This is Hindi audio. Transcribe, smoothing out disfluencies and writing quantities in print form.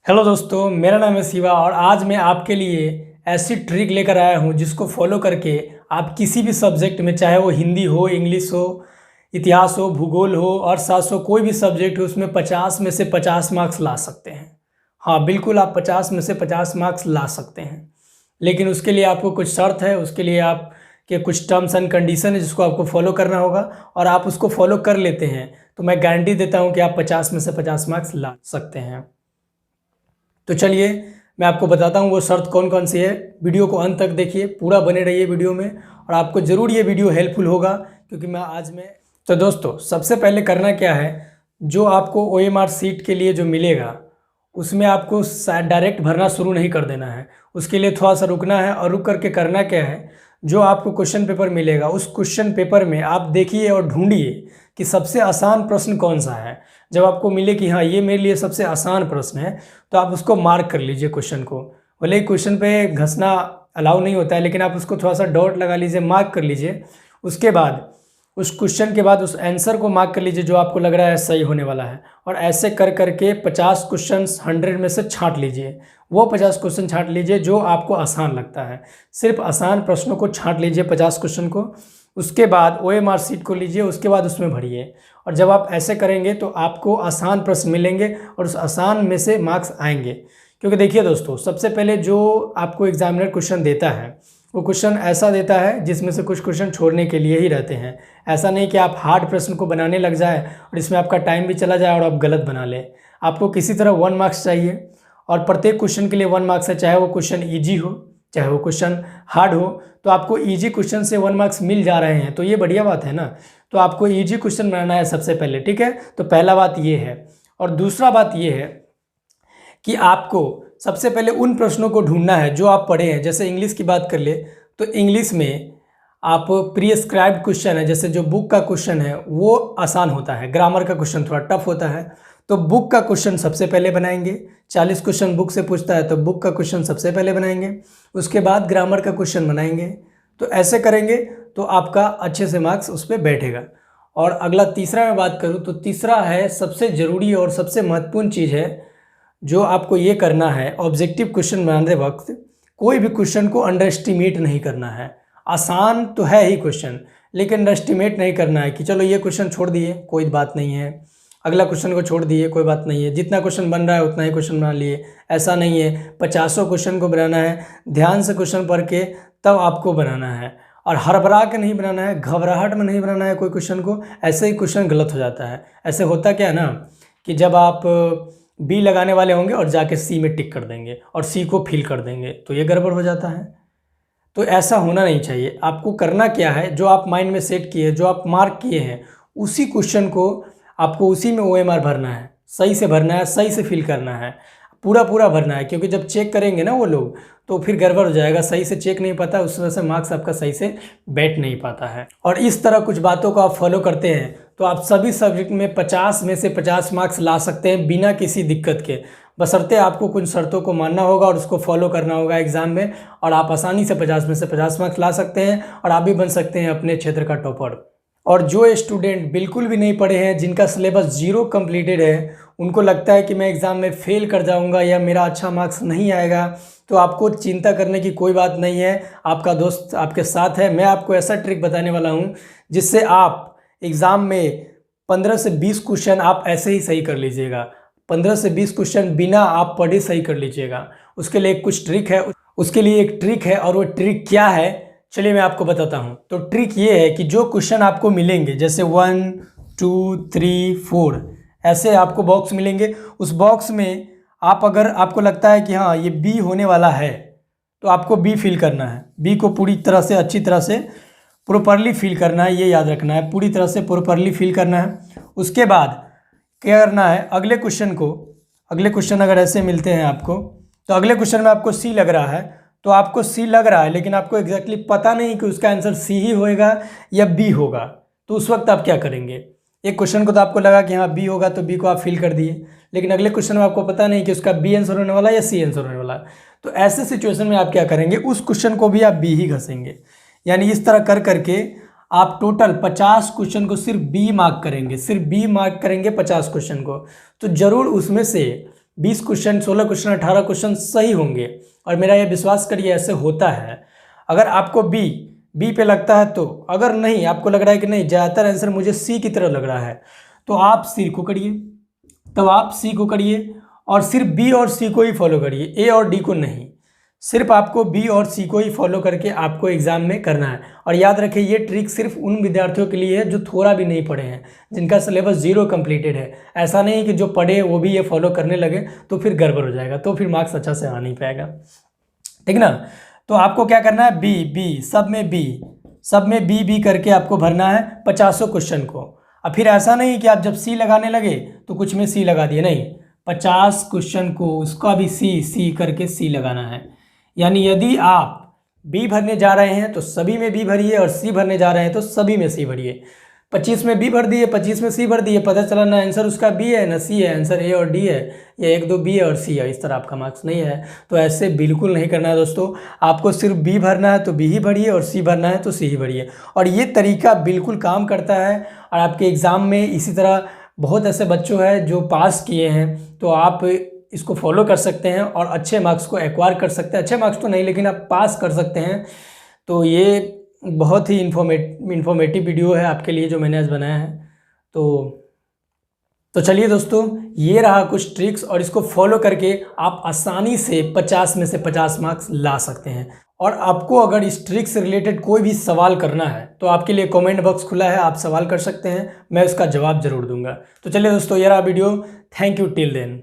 हेलो दोस्तों, मेरा नाम है शिवा और आज मैं आपके लिए ऐसी ट्रिक लेकर आया हूँ जिसको फॉलो करके आप किसी भी सब्जेक्ट में, चाहे वो हिंदी हो, इंग्लिश हो, इतिहास हो, भूगोल हो, अर्थशास्त्र हो, कोई भी सब्जेक्ट हो, उसमें 50 में से 50 मार्क्स ला सकते हैं। हाँ बिल्कुल, आप 50 में से 50 मार्क्स ला सकते हैं। लेकिन उसके लिए आपको कुछ शर्त है, उसके लिए आपके कुछ टर्म्स एंड कंडीशन है जिसको आपको फॉलो करना होगा। और आप उसको फॉलो कर लेते हैं तो मैं गारंटी देता हूँ कि आप 50 में से 50 मार्क्स ला सकते हैं। तो चलिए मैं आपको बताता हूँ वो शर्त कौन कौन सी है। वीडियो को अंत तक देखिए, पूरा बने रहिए वीडियो में और आपको ज़रूर ये वीडियो हेल्पफुल होगा क्योंकि मैं तो दोस्तों सबसे पहले करना क्या है, जो आपको OMR सीट के लिए जो मिलेगा उसमें आपको डायरेक्ट भरना शुरू नहीं कर देना है। उसके लिए थोड़ा सा रुकना है और रुक करके करना क्या है, जो आपको क्वेश्चन पेपर मिलेगा उस क्वेश्चन पेपर में आप देखिए और ढूंढिए कि सबसे आसान प्रश्न कौन सा है। जब आपको मिले कि हाँ ये मेरे लिए सबसे आसान प्रश्न है तो आप उसको मार्क कर लीजिए क्वेश्चन को। भले ही क्वेश्चन पे घसना अलाउ नहीं होता है लेकिन आप उसको थोड़ा सा डॉट लगा लीजिए, मार्क कर लीजिए। उसके बाद उस क्वेश्चन के बाद उस आंसर को मार्क कर लीजिए जो आपको लग रहा है सही होने वाला है। और ऐसे कर करके 50 क्वेश्चन 100 में से छांट लीजिए। वो 50 क्वेश्चन छांट लीजिए जो आपको आसान लगता है। सिर्फ आसान प्रश्नों को छांट लीजिए 50 क्वेश्चन को। उसके बाद OMR सीट को लीजिए, उसके बाद उसमें भरिए। और जब आप ऐसे करेंगे तो आपको आसान प्रश्न मिलेंगे और उस आसान में से मार्क्स आएंगे। क्योंकि देखिए दोस्तों, सबसे पहले जो आपको एग्जामिनर क्वेश्चन देता है वो क्वेश्चन ऐसा देता है जिसमें से कुछ क्वेश्चन छोड़ने के लिए ही रहते हैं। ऐसा नहीं कि आप हार्ड प्रश्न को बनाने लग जाए और इसमें आपका टाइम भी चला जाए और आप गलत बना लें। आपको किसी तरह 1 मार्क्स चाहिए और प्रत्येक क्वेश्चन के लिए 1 मार्क्स है, चाहे वो क्वेश्चन ईजी हो चाहे वो क्वेश्चन हार्ड हो। तो आपको ईजी क्वेश्चन से 1 मार्क्स मिल जा रहे हैं तो ये बढ़िया बात है ना। तो आपको ईजी क्वेश्चन बनाना है सबसे पहले, ठीक है। तो पहला बात ये है। और दूसरा बात ये है कि आपको सबसे पहले उन प्रश्नों को ढूंढना है जो आप पढ़े हैं। जैसे इंग्लिश की बात कर ले तो इंग्लिश में आप प्रिस्क्राइब्ड क्वेश्चन है, जैसे जो बुक का क्वेश्चन है वो आसान होता है, ग्रामर का क्वेश्चन थोड़ा टफ होता है। तो बुक का क्वेश्चन सबसे पहले बनाएंगे। 40 क्वेश्चन बुक से पूछता है तो बुक का क्वेश्चन सबसे पहले बनाएंगे, उसके बाद ग्रामर का क्वेश्चन बनाएंगे। तो ऐसे करेंगे तो आपका अच्छे से मार्क्स उस पर बैठेगा। और अगला तीसरा मैं बात करूँ तो तीसरा है सबसे ज़रूरी और सबसे महत्वपूर्ण चीज़ है जो आपको ये करना है। ऑब्जेक्टिव क्वेश्चन बनाते वक्त कोई भी क्वेश्चन को अंडर एस्टिमेट नहीं करना है। आसान तो है ही क्वेश्चन, लेकिन अंडर एस्टिमेट नहीं करना है कि चलो ये क्वेश्चन छोड़ दिए कोई बात नहीं है, अगला क्वेश्चन को छोड़ दिए कोई बात नहीं है, जितना क्वेश्चन बन रहा है उतना ही क्वेश्चन बना लिए। ऐसा नहीं है, 50 क्वेश्चन को बनाना है। ध्यान से क्वेश्चन पढ़ के तब आपको बनाना है और हड़बड़ा के नहीं बनाना है, घबराहट में नहीं बनाना है कोई क्वेश्चन को। ऐसे ही क्वेश्चन गलत हो जाता है। ऐसे होता क्या है ना कि जब आप B लगाने वाले होंगे और जाके C में टिक कर देंगे और C को फिल कर देंगे तो ये गड़बड़ हो जाता है। तो ऐसा होना नहीं चाहिए। आपको करना क्या है, जो आप माइंड में सेट किए, जो आप मार्क किए हैं उसी क्वेश्चन को आपको उसी में OMR भरना है, सही से भरना है, सही से फिल करना है, पूरा पूरा भरना है। क्योंकि जब चेक करेंगे ना वो लोग तो फिर गड़बड़ हो जाएगा, सही से चेक नहीं पाता, उस वजह से मार्क्स आपका सही से बैठ नहीं पाता है। और इस तरह कुछ बातों को आप फॉलो करते हैं तो आप सभी सब्जेक्ट में 50 में से 50 मार्क्स ला सकते हैं बिना किसी दिक्कत के। बशर्ते आपको कुछ शर्तों को मानना होगा और उसको फॉलो करना होगा एग्जाम में, और आप आसानी से 50 में से 50 मार्क्स ला सकते हैं और आप भी बन सकते हैं अपने क्षेत्र का टॉपर। और जो स्टूडेंट बिल्कुल भी नहीं पढ़े हैं, जिनका सिलेबस 0 कंप्लीटेड है, उनको लगता है कि मैं एग्ज़ाम में फेल कर जाऊंगा या मेरा अच्छा मार्क्स नहीं आएगा, तो आपको चिंता करने की कोई बात नहीं है। आपका दोस्त आपके साथ है। मैं आपको ऐसा ट्रिक बताने वाला हूं जिससे आप एग्ज़ाम में 15 से 20 क्वेश्चन आप ऐसे ही सही कर लीजिएगा। 15 से 20 क्वेश्चन बिना आप पढ़े सही कर लीजिएगा। उसके लिए कुछ ट्रिक है, उसके लिए एक ट्रिक है। और वो ट्रिक क्या है चलिए मैं आपको बताता हूँ। तो ट्रिक ये है कि जो क्वेश्चन आपको मिलेंगे, जैसे 1 2 3 4 ऐसे आपको बॉक्स मिलेंगे, उस बॉक्स में आप अगर आपको लगता है कि हाँ ये B होने वाला है तो आपको B फिल करना है। B को पूरी तरह से अच्छी तरह से प्रॉपरली फिल करना है, ये याद रखना है, पूरी तरह से प्रॉपरली फिल करना है। उसके बाद क्या करना है, अगले क्वेश्चन अगर ऐसे मिलते हैं आपको, तो अगले क्वेश्चन में आपको C लग रहा है तो आपको C लग रहा है लेकिन आपको एग्जैक्टली पता नहीं कि उसका आंसर C ही होएगा या B होगा। तो उस वक्त आप क्या करेंगे, एक क्वेश्चन को तो आपको लगा कि हाँ B होगा तो B को आप फिल कर दिए, लेकिन अगले क्वेश्चन में आपको पता नहीं कि उसका B आंसर होने वाला है या C आंसर होने वाला है। तो ऐसे सिचुएशन में आप क्या करेंगे, उस क्वेश्चन को भी आप B ही घसेंगे। यानी इस तरह कर करके आप टोटल 50 क्वेश्चन को सिर्फ B मार्क करेंगे, सिर्फ B मार्क करेंगे 50 क्वेश्चन को। तो ज़रूर उसमें से 20 क्वेश्चन, 16 क्वेश्चन, 18 क्वेश्चन सही होंगे। और मेरा ये विश्वास करिए ऐसे होता है। अगर आपको बी पे लगता है तो, अगर नहीं आपको लग रहा है कि नहीं ज़्यादातर आंसर मुझे सी की तरह लग रहा है, तो आप सी को करिए। तब आप सी को करिए और सिर्फ बी और सी को ही फॉलो करिए, ए और डी को नहीं। सिर्फ आपको बी और सी को ही फॉलो करके आपको एग्ज़ाम में करना है। और याद रखिए ये ट्रिक सिर्फ उन विद्यार्थियों के लिए है जो थोड़ा भी नहीं पढ़े हैं, जिनका सिलेबस 0 कंप्लीटेड है। ऐसा नहीं कि जो पढ़े वो भी ये फॉलो करने लगे तो फिर गड़बड़ हो जाएगा, तो फिर मार्क्स अच्छा से आ नहीं पाएगा, ठीक ना। तो आपको क्या करना है, बी सब में बी करके आपको भरना है 50 क्वेश्चन को। अब फिर ऐसा नहीं कि आप जब सी लगाने लगे तो कुछ में सी लगा दिए, नहीं, 50 क्वेश्चन को उसका भी सी करके सी लगाना है। यानी यदि आप बी भरने जा रहे हैं तो सभी में बी भरिए, और सी भरने जा रहे हैं तो सभी में सी भरिए। 25 में बी भर दिए, 25 में सी भर दिए, पता चला ना आंसर उसका बी है ना सी है, आंसर ए और डी है, या 1-2 बी है और सी है, इस तरह आपका मार्क्स नहीं है। तो ऐसे बिल्कुल नहीं करना है दोस्तों। आपको सिर्फ बी भरना है तो बी ही भरिए, और सी भरना है तो सी ही भरिए। और ये तरीका बिल्कुल काम करता है। और आपके एग्ज़ाम में इसी तरह बहुत ऐसे बच्चों हैं जो पास किए हैं, तो आप इसको फॉलो कर सकते हैं और अच्छे मार्क्स को एक्वायर कर सकते हैं। अच्छे मार्क्स तो नहीं, लेकिन आप पास कर सकते हैं। तो ये बहुत ही इन्फॉर्मेटिव वीडियो है आपके लिए जो मैंने आज बनाया है। तो चलिए दोस्तों, ये रहा कुछ ट्रिक्स, और इसको फॉलो करके आप आसानी से 50 में से 50 मार्क्स ला सकते हैं। और आपको अगर इस ट्रिक से रिलेटेड कोई भी सवाल करना है तो आपके लिए कमेंट बॉक्स खुला है, आप सवाल कर सकते हैं, मैं उसका जवाब ज़रूर दूंगा। तो चलिए दोस्तों, ये रहा video. Thank you till then.